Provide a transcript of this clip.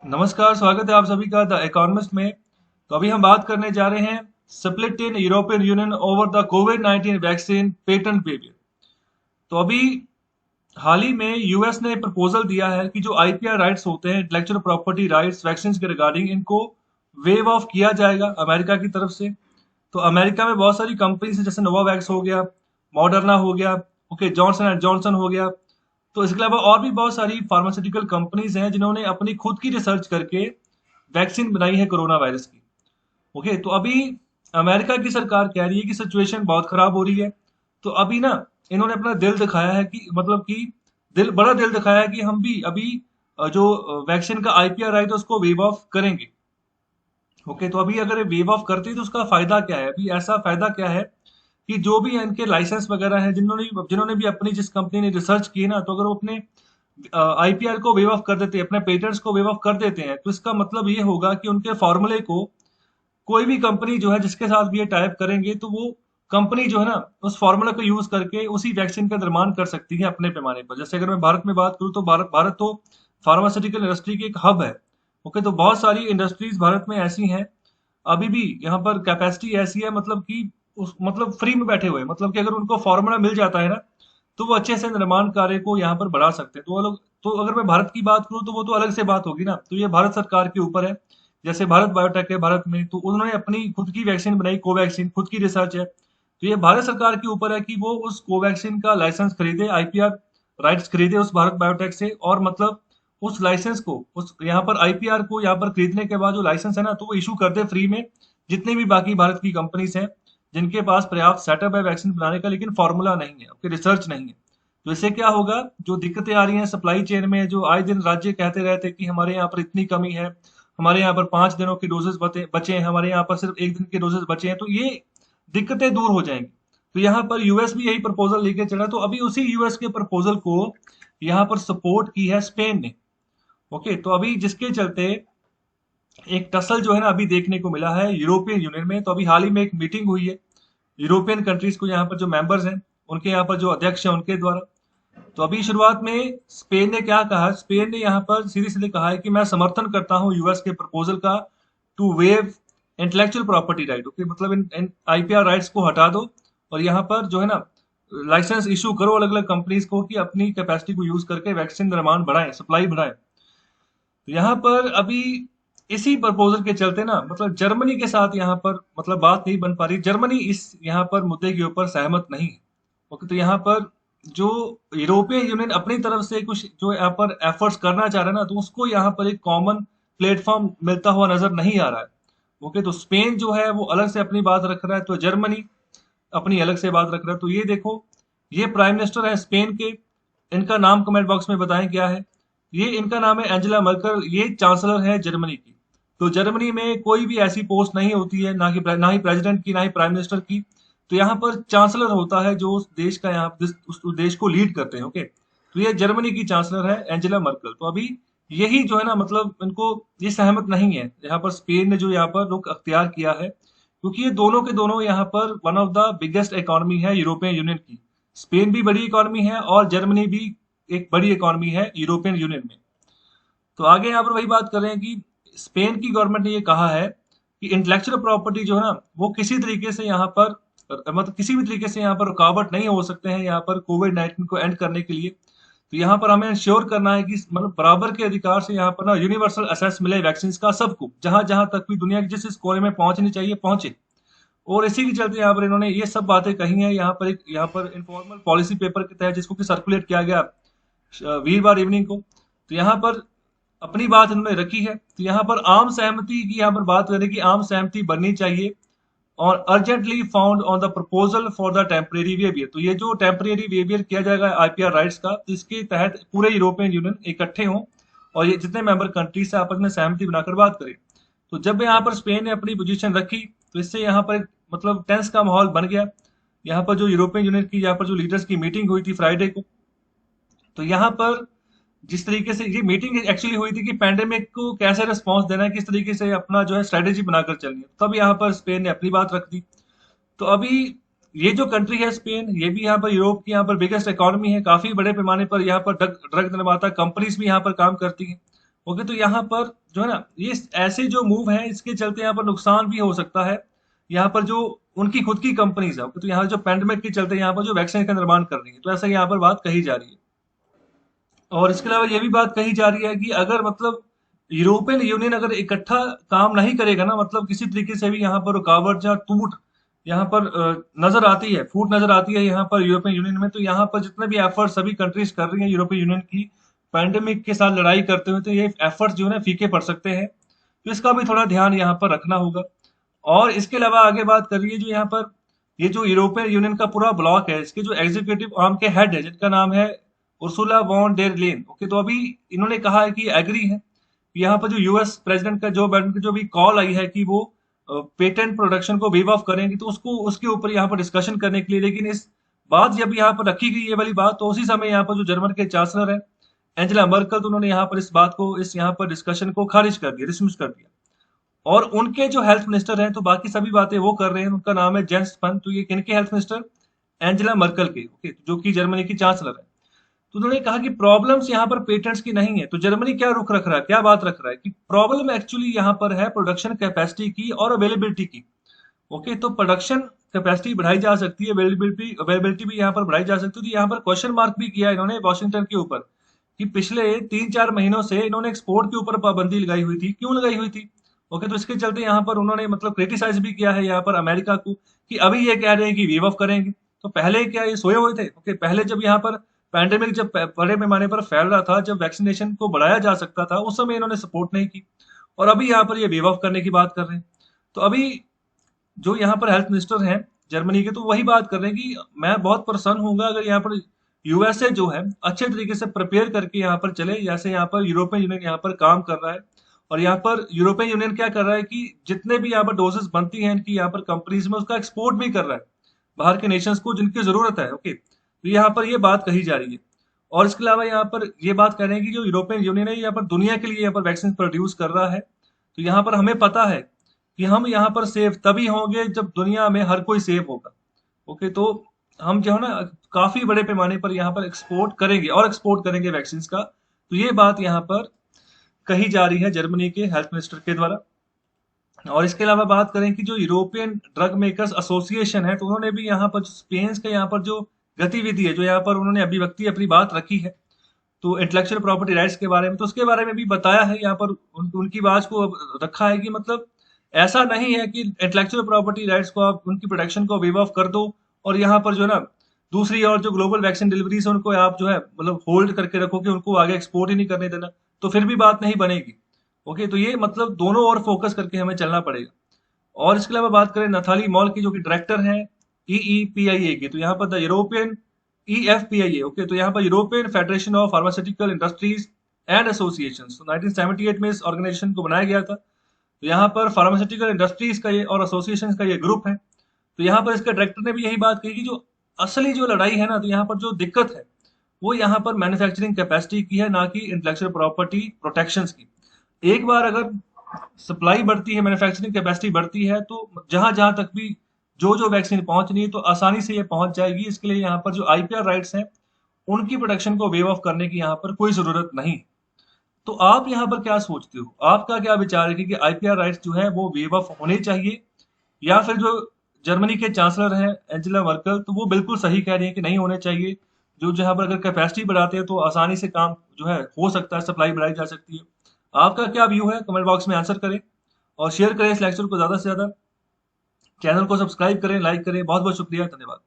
नमस्कार, स्वागत है आप सभी का द इकोनॉमिस्ट में। तो अभी हम बात करने जा रहे हैं split in European union over the covid vaccine patent barrier. तो अभी हाल ही में यूएस ने प्रपोजल दिया है कि जो आईपीआर राइट्स होते हैं, इंटेलेक्चुअल प्रॉपर्टी राइट्स वैक्सीन के रिगार्डिंग, इनको वेव ऑफ किया जाएगा अमेरिका की तरफ से। तो अमेरिका में बहुत सारी कंपनीज है, जैसे नोवावैक्स हो गया, मॉडर्ना हो गया, ओके, जॉनसन एंड जॉनसन हो गया। तो इसके अलावा और भी बहुत सारी फार्मास्यूटिकल कंपनीज हैं जिन्होंने अपनी खुद की रिसर्च करके वैक्सीन बनाई है कोरोना वायरस की। ओके, तो अभी अमेरिका की सरकार कह रही है कि सिचुएशन बहुत खराब हो रही है। तो अभी ना इन्होंने अपना दिल दिखाया है कि मतलब कि दिल दिखाया है कि हम भी अभी जो वैक्सीन का आईपीआर राइट है उसको वेव ऑफ करेंगे। ओके, तो अभी अगर वेव ऑफ करते हैं तो उसका फायदा क्या है? अभी ऐसा फायदा क्या है कि जो भी इनके लाइसेंस वगैरह हैं, जिन्होंने जिन्होंने भी अपनी जिस कंपनी ने रिसर्च की है ना, तो अगर वो अपने आईपीआर को वेव ऑफ कर देते हैं, अपने पेटेंट्स को वेव ऑफ कर देते हैं, तो इसका मतलब ये होगा कि उनके फॉर्मूले को कोई भी कंपनी जो है जिसके साथ भी ये टाइप करेंगे, तो वो कंपनी जो है ना उस फॉर्मूला को यूज करके उसी वैक्सीन का निर्माण कर सकती है अपने पैमाने पर। जैसे अगर मैं भारत में बात करूँ तो भारत तो फार्मास्यूटिकल इंडस्ट्री की एक हब है। ओके, तो बहुत सारी इंडस्ट्रीज भारत में ऐसी हैं, अभी भी यहाँ पर कैपेसिटी ऐसी है, मतलब कि उस मतलब फ्री में बैठे हुए हैं। मतलब कि अगर उनको फॉर्मूला मिल जाता है ना, तो वो अच्छे से निर्माण कार्य को यहाँ पर बढ़ा सकते हैं। तो वो लोग, तो अगर मैं भारत की बात करूँ तो वो तो अलग से बात होगी ना, तो ये भारत सरकार के ऊपर है। जैसे भारत बायोटेक है भारत में, तो उन्होंने अपनी खुद की वैक्सीन बनाई, कोवैक्सीन, खुद की रिसर्च है। तो ये भारत सरकार के ऊपर है कि वो उस कोवैक्सीन का लाइसेंस खरीदे, आईपीआर राइट्स खरीदे उस भारत बायोटेक से, और मतलब उस लाइसेंस को, उस यहाँ पर आईपीआर को यहाँ पर खरीदने के बाद जो लाइसेंस है ना, तो वो इशू कर दे फ्री में जितने भी बाकी भारत की कंपनीज हैं जिनके पास पर्याप्त सेटअप है वैक्सीन बनाने का, लेकिन फॉर्मूला नहीं है, ओके, रिसर्च नहीं है। तो इससे क्या होगा, जो दिक्कतें आ रही हैं सप्लाई चेन में, जो आए दिन राज्य कहते रहते कि हमारे यहाँ पर इतनी कमी है, हमारे यहाँ पर 5 दिनों के डोजेस बचे हैं, हमारे यहाँ पर सिर्फ 1 दिन के डोजेस बचे हैं, तो ये दिक्कतें दूर हो जाएंगी। तो यहाँ पर यूएस भी यही प्रपोजल लेके चला, तो अभी उसी यूएस के प्रपोजल को यहाँ पर सपोर्ट की है स्पेन ने। ओके, तो अभी जिसके चलते एक टसल जो है ना अभी देखने को मिला है यूरोपियन यूनियन में। तो अभी हाल ही में एक मीटिंग हुई है यूरोपियन कंट्रीज को, यहाँ पर जो मेंबर्स हैं उनके, यहाँ पर जो अध्यक्ष हैं उनके द्वारा। तो अभी शुरुआत में स्पेन ने क्या कहा, स्पेन ने यहाँ पर सीधे सीधे कहा है कि मैं समर्थन करता हूँ यूएस के प्रपोजल का to waive intellectual property right. Okay, मतलब इन आईपीआर राइट्स को हटा दो और यहाँ पर जो है ना लाइसेंस इशू करो अलग अलग कंपनीज को कि अपनी कैपेसिटी को यूज करके वैक्सीन निर्माण बढ़ाएं, सप्लाई बढ़ाएं। तो यहाँ पर अभी इसी प्रपोजल के चलते ना, मतलब जर्मनी के साथ यहाँ पर मतलब बात नहीं बन पा रही, जर्मनी इस यहाँ पर मुद्दे के ऊपर सहमत नहीं है। ओके, तो यहाँ पर जो यूरोपियन यूनियन अपनी तरफ से कुछ जो यहाँ पर एफर्ट्स करना चाह रहा है ना, तो उसको यहाँ पर एक कॉमन प्लेटफॉर्म मिलता हुआ नजर नहीं आ रहा है। ओके, तो स्पेन जो है वो अलग से अपनी बात रख रहा है, तो जर्मनी अपनी अलग से बात रख रहा है। तो ये देखो, ये प्राइम मिनिस्टर है स्पेन के, इनका नाम कमेंट बॉक्स में बताएं क्या है। ये इनका नाम है एंजेला मर्केल, ये चांसलर है जर्मनी की। तो जर्मनी में कोई भी ऐसी पोस्ट नहीं होती है, ना ही प्रेसिडेंट की, ना ही प्राइम मिनिस्टर की। तो यहाँ पर चांसलर होता है जो उस देश का, उस देश को लीड करते हैं। ओके, तो ये जर्मनी की चांसलर है एंजेला मर्केल। तो अभी यही जो है ना, मतलब इनको ये सहमत नहीं है यहाँ पर स्पेन ने जो यहाँ पर रुख अख्तियार किया है, क्योंकि ये दोनों के दोनों यहाँ पर one of the biggest economy है यूरोपियन यूनियन की। स्पेन भी बड़ी इकोनॉमी है और जर्मनी भी एक बड़ी इकोनॉमी है यूरोपियन यूनियन में। तो आगे यहाँ पर वही बात कर रहे हैं कि स्पेन की गवर्नमेंट ने ये कहा है कि इंटेलेक्चुअल प्रॉपर्टी जो है ना, वो किसी तरीके से यहाँ पर मतलब किसी भी तरीके से यहाँ पर रुकावट नहीं हो सकते हैं यहाँ पर कोविड-19 को एंड करने के लिए। तो यहाँ पर हमें इंश्योर करना है कि मतलब बराबर के अधिकार से यहाँ पर ना यूनिवर्सल एक्सेस मिले वैक्सीन का सबको, जहां जहां तक भी दुनिया के जिस इस कोने में पहुंचनी चाहिए पहुंचे। और इसी के चलते यहाँ पर इन्होंने ये सब बातें कही हैं यहाँ पर, एक यहाँ पर इनफॉर्मल पॉलिसी पेपर के तहत जिसको कि सर्कुलेट किया गया वीरवार इवनिंग को। तो यहाँ पर अपनी बात इन्होंने रखी है। तो यहाँ पर आम सहमति की यहाँ पर बात करें कि आम सहमति बननी चाहिए और urgently found on the proposal for the temporary waiver. तो ये जो टेम्परेरी वेवियर किया जाएगा आईपीआर राइट्स का, तो इसके तहत पूरे यूरोपियन यूनियन इकट्ठे हों और ये जितने मेंबर कंट्रीज से आपस में सहमति बनाकर बात करें। तो जब यहाँ पर स्पेन ने अपनी पोजीशन रखी, तो इससे यहाँ पर मतलब टेंस का माहौल बन गया। यहाँ पर जो यूरोपियन यूनियन की यहाँ पर जो लीडर्स की मीटिंग हुई थी फ्राइडे को, तो यहाँ पर जिस तरीके से ये मीटिंग एक्चुअली हुई थी कि पैंडेमिक को कैसे रिस्पॉन्स देना है, किस तरीके से अपना जो है स्ट्रेटेजी बनाकर चलनी है, तब यहाँ पर स्पेन ने अपनी बात रख दी। तो अभी ये जो कंट्री है स्पेन, ये भी यहाँ पर यूरोप की यहाँ पर बिगेस्ट इकोनॉमी है, काफी बड़े पैमाने पर यहाँ पर ड्रग ड्रग निर्माता कंपनीज भी यहाँ पर काम करती हैं। ओके, तो यहाँ पर जो है ना, ये ऐसे जो मूव है इसके चलते यहाँ पर नुकसान भी हो सकता है यहाँ पर जो उनकी खुद की कंपनीज है। ओके, तो यहाँ जो पैंडेमिक के चलते यहाँ पर जो वैक्सीन का निर्माण कर रही है, तो ऐसा यहाँ पर बात कही जा रही है। और इसके अलावा ये भी बात कही जा रही है कि अगर मतलब यूरोपियन यूनियन अगर इकट्ठा काम नहीं करेगा ना, मतलब किसी तरीके से भी यहाँ पर रुकावट या टूट यहाँ पर नजर आती है, फूट नजर आती है यहाँ पर यूरोपियन यूनियन में, तो यहाँ पर जितने भी एफर्ट सभी कंट्रीज कर रही हैं यूरोपियन यूनियन की पैंडेमिक के साथ लड़ाई करते हुए, तो ये एफर्ट्स जो है ना फीके पड़ सकते हैं। तो इसका भी थोड़ा ध्यान यहाँ पर रखना होगा। और इसके अलावा आगे बात कर रही है जो यहाँ पर ये जो यूरोपियन यूनियन का पूरा ब्लॉक है, इसके जो एग्जीक्यूटिव आर्म के हेड है जिनका नाम है Ursula von der Leyen. Okay, तो अभी इन्होंने कहा है कि एग्री है कि यहाँ पर जो यूएस प्रेसिडेंट का जो बाइडेन की जो भी कॉल आई है कि वो पेटेंट प्रोडक्शन को वेव ऑफ करेंगे, तो उसको उसके ऊपर यहाँ पर डिस्कशन करने के लिए, लेकिन इस बात जब यहाँ पर रखी गई ये वाली बात, तो उसी समय यहाँ पर जो जर्मन के चांसलर है एंजेला मर्कल, तो उन्होंने यहाँ पर इस बात को, इस यहाँ पर डिस्कशन को खारिज कर दिया, डिसमिस कर दिया। और उनके जो हेल्थ मिनिस्टर हैं तो बाकी सभी बातें वो कर रहे हैं, उनका नाम है जेंस स्पन। तो ये किनके हेल्थ मिनिस्टर? एंजेला मर्कल के। ओके, जो कि जर्मनी की चांसलर है। तो उन्होंने कहा कि प्रॉब्लम्स यहाँ पर पेटेंट्स की नहीं है। तो जर्मनी क्या रुख रख रहा है, क्या बात रख रहा है कि प्रॉब्लम एक्चुअली यहाँ पर है प्रोडक्शन कैपेसिटी की और अवेलेबिलिटी की। ओके, तो प्रोडक्शन कैपेसिटी बढ़ाई जा सकती है, अवेलेबिलिटी भी यहाँ पर बढ़ाई जा सकती है। तो यहाँ पर क्वेश्चन मार्क भी किया इन्होंने वॉशिंगटन के ऊपर कि पिछले 3-4 महीनों से इन्होंने एक्सपोर्ट के ऊपर पाबंदी लगाई हुई थी, क्यों लगाई हुई थी? ओके, तो इसके चलते यहाँ पर उन्होंने मतलब क्रिटिसाइज भी किया है यहाँ पर अमेरिका को कि अभी ये कह रहे हैं कि वेव ऑफ करेंगे, तो पहले क्या ये सोए हुए थे? ओके, पहले जब यहाँ पर पैंडेमिक जब बड़े पैमाने पर फैल रहा था, जब वैक्सीनेशन को बढ़ाया जा सकता था, उस समय इन्होंने सपोर्ट नहीं की, और अभी यहाँ पर ये वेव ऑफ करने की बात कर रहे हैं। तो अभी जो यहाँ पर हेल्थ मिनिस्टर हैं जर्मनी के, तो वही बात कर रहे हैं कि मैं बहुत प्रसन्न हूंगा अगर यहाँ पर यूएसए जो है अच्छे तरीके से प्रिपेयर करके यहाँ पर चले, जैसे यहाँ पर यूरोपियन यूनियन यहाँ पर काम कर रहा है। और यहाँ पर यूरोपियन यूनियन क्या कर रहा है कि जितने भी यहाँ पर डोजेस बनती हैं इनकी यहाँ पर कंपनीज में, उसका एक्सपोर्ट भी कर रहा है बाहर के नेशंस को जिनकी जरूरत है। ओके, तो यहाँ पर ये बात कही जा रही है। और इसके अलावा यहाँ पर ये बात कह रहे हैं कि जो यूरोपियन यूनियन है यहाँ पर दुनिया के लिए यहाँ पर वैक्सीन प्रोड्यूस कर रहा है। तो यहाँ पर हमें पता है कि हम यहाँ पर सेफ तभी होंगे जब दुनिया में हर कोई सेफ होगा। ओके, तो हम जो है ना काफी बड़े पैमाने पर यहाँ पर एक्सपोर्ट करेंगे और एक्सपोर्ट करेंगे वैक्सीन का। तो ये बात यहाँ पर कही जा रही है जर्मनी के हेल्थ मिनिस्टर के द्वारा। और इसके अलावा बात करें कि जो यूरोपियन ड्रग मेकर्स एसोसिएशन है, तो उन्होंने भी यहाँ पर स्पेन के यहाँ पर जो गतिविधि है, जो यहाँ पर उन्होंने अभिव्यक्ति अपनी बात रखी है तो इंटेलेक्चुअल प्रॉपर्टी राइट्स के बारे में, तो उसके बारे में भी बताया है यहाँ पर उनकी बात को रखा है कि मतलब ऐसा नहीं है कि इंटेलेक्चुअल प्रॉपर्टी राइट्स को आप उनकी प्रोटेक्शन को वेव ऑफ कर दो और यहाँ पर जो है ना दूसरी और जो ग्लोबल वैक्सीन डिलीवरीज है उनको आप जो है मतलब होल्ड करके रखो कि उनको आगे एक्सपोर्ट ही नहीं करने देना, तो फिर भी बात नहीं बनेगी। ओके, तो ये मतलब दोनों ओर फोकस करके हमें चलना पड़ेगा। और इसके अलावा बात करें नथाली मॉल की जो कि डायरेक्टर हैं ईईपीआईए की, तो यहाँ पर द यूरोपियन ईएफपीआईए। ओके, तो यहाँ पर European federation of pharmaceutical industries and association, 1978 में इस ऑर्गेनाइजेशन को बनाया गया था। तो यहाँ पर फार्मास्यूटिकल इंडस्ट्रीज का ये और एसोसिएशन का ये ग्रुप है। तो यहाँ पर इसके डायरेक्टर ने भी यही बात कही कि जो असली जो लड़ाई है ना, तो यहाँ पर जो दिक्कत है वो यहाँ पर मैन्युफैक्चरिंग कैपेसिटी की है, ना कि इंटेलेक्चुअल प्रॉपर्टी प्रोटेक्शंस की। एक बार अगर सप्लाई बढ़ती है, मैन्युफैक्चरिंग कैपेसिटी बढ़ती है, तो जहां जहां तक भी जो जो वैक्सीन पहुंचनी है तो आसानी से ये पहुंच जाएगी। इसके लिए यहाँ पर जो आईपीआर राइट्स हैं उनकी प्रोटेक्शन को वेव ऑफ करने की यहाँ पर कोई जरूरत नहीं। तो आप यहाँ पर क्या सोचते हो, आपका क्या विचार है कि आईपीआर राइट्स जो है वो वेव ऑफ होने चाहिए, या फिर जो जर्मनी के चांसलर हैं एंजेला मर्कल, तो वो बिल्कुल सही कह रही है कि नहीं होने चाहिए, जो जहां पर अगर कैपेसिटी बढ़ाते हैं तो आसानी से काम जो है हो सकता है, सप्लाई बढ़ाई जा सकती है। आपका क्या व्यू है, कमेंट बॉक्स में आंसर करें और शेयर करें इस लेक्चर को ज्यादा से ज्यादा। चैनल को सब्सक्राइब करें, लाइक करें। बहुत बहुत शुक्रिया, धन्यवाद।